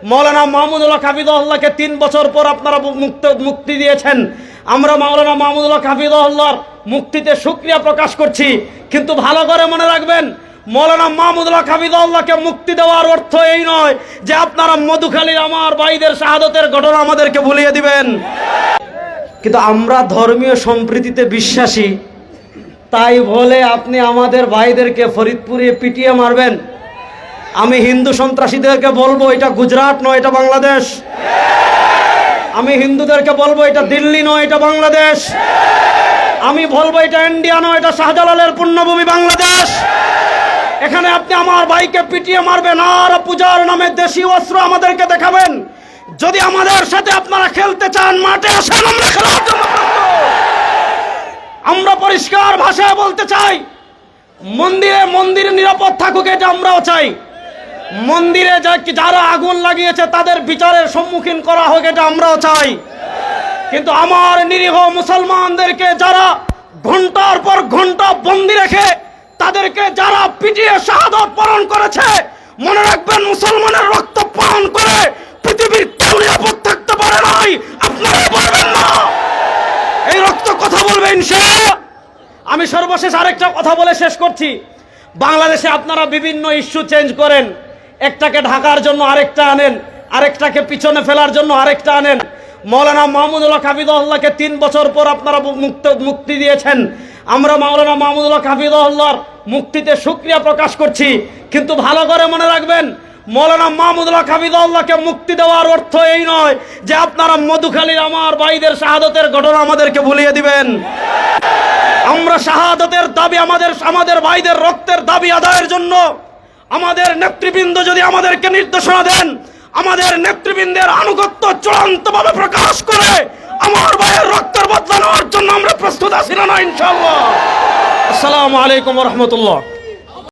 মাওলানা মাহমুদুল হক হাফিজাহুল্লাহকে 3 বছর পর আপনারা মুক্তি দিয়েছেন। আমরা মাওলানা মাহমুদুল হক হাফিজাহুল্লাহর মুক্তিতে শুকরিয়া প্রকাশ করছি। কিন্তু ভালো করে মনে রাখবেন, মাওলানা মাহমুদুল হক হাফিজাহুল্লাহকে মুক্তি দেওয়ার অর্থ এই নয় যে আপনারা মধুখালীর আমার ভাইদের শাহাদতের ঘটনা আমাদেরকে ভুলিয়ে দিবেন। কিন্তু আমরা ধর্মীয় সম্প্রীতিতে বিশ্বাসী, তাই বলে আপনি আমাদের ভাইদেরকে ফরিদপুরে পিটিয়ে মারবেন? আমি হিন্দু সন্ত্রাসীদেরকে বলবো এটা গুজরাট নয়, এটা বাংলাদেশ। আমি হিন্দুদেরকে বলবো এটা দিল্লি নয়, এটা বাংলাদেশ। আমি বলবো এটা ইন্ডিয়া নয়, এটা শাহজালালের পুণ্যভূমি বাংলাদেশ। এখানে আপনি আমার ভাইকে পিটিয়ে মারবেন আর পূজার নামে দেশি অস্ত্র আমাদেরকে দেখাবেন। যদি আমাদের সাথে আপনারা খেলতে চান, মাঠে আসেন, আমরা খেলার জন্য প্রস্তুত। আমরা পরিষ্কার ভাষায় বলতে চাই, মন্দিরে নিরাপদ থাকুক, এটা আমরাও চাই। মন্দিরে যারা আগুন লাগিয়েছে তাদের বিচারের সম্মুখীন করা হোক, এটা আমরাও চাই। কিন্তু আমার নিরীহ মুসলমানদেরকে যারা ঘন্টার পর ঘন্টা বন্দি রেখে তাদেরকে যারা পিটিয়ে শাহাদত বরণ করেছে, মনে রাখবেন মুসলমানের রক্ত পান করে পৃথিবীর কেউ নিরাপদ থাকতে পারে নাই। আপনারা বলবেন না, এই রক্ত কথা বলবে ইনশাআল্লাহ। আমি সর্বশেষ আরেকটা কথা বলে শেষ করছি। বাংলাদেশে আপনারা বিভিন্ন ইস্যু চেঞ্জ করেন, একটাকে ঢাকার জন্য আরেকটা আনেন, আরেকটাকে পিছনে ফেলার জন্য আরেকটা আনেন। মাওলানা মাহমুদুল হক হাফিজাহুল্লাহকে 3 বছর পর আপনারা মুক্তি দিয়েছেন। আমরা মাওলানা মাহমুদুল হক হাফিজাহুল্লাহর মুক্তিতে শুকরিয়া প্রকাশ করছি। কিন্তু ভালো করে মনে রাখবেন, মাওলানা মাহমুদুল হক হাফিজাহুল্লাহকে মুক্তি দেওয়ার অর্থ এই নয় যে আপনারা মধুখালীর আমার ভাইদের শাহাদতের ঘটনা আমাদেরকে ভুলিয়ে দিবেন। আমরা শাহাদতের দাবি, আমাদের ভাইদের রক্তের দাবি আদায়ের জন্য আমাদের নেতৃবৃন্দ যদি আমাদেরকে নির্দেশনা দেন, আমাদের নেতৃবৃন্দের আনুগত্য চূড়ান্তভাবে প্রকাশ করে আমার ভাইয়ের রক্তের বদলা নেওয়ার জন্য আমরা প্রস্তুত আছি না ইনশাআল্লাহ। আসসালামু আলাইকুম ওয়া রাহমাতুল্লাহ।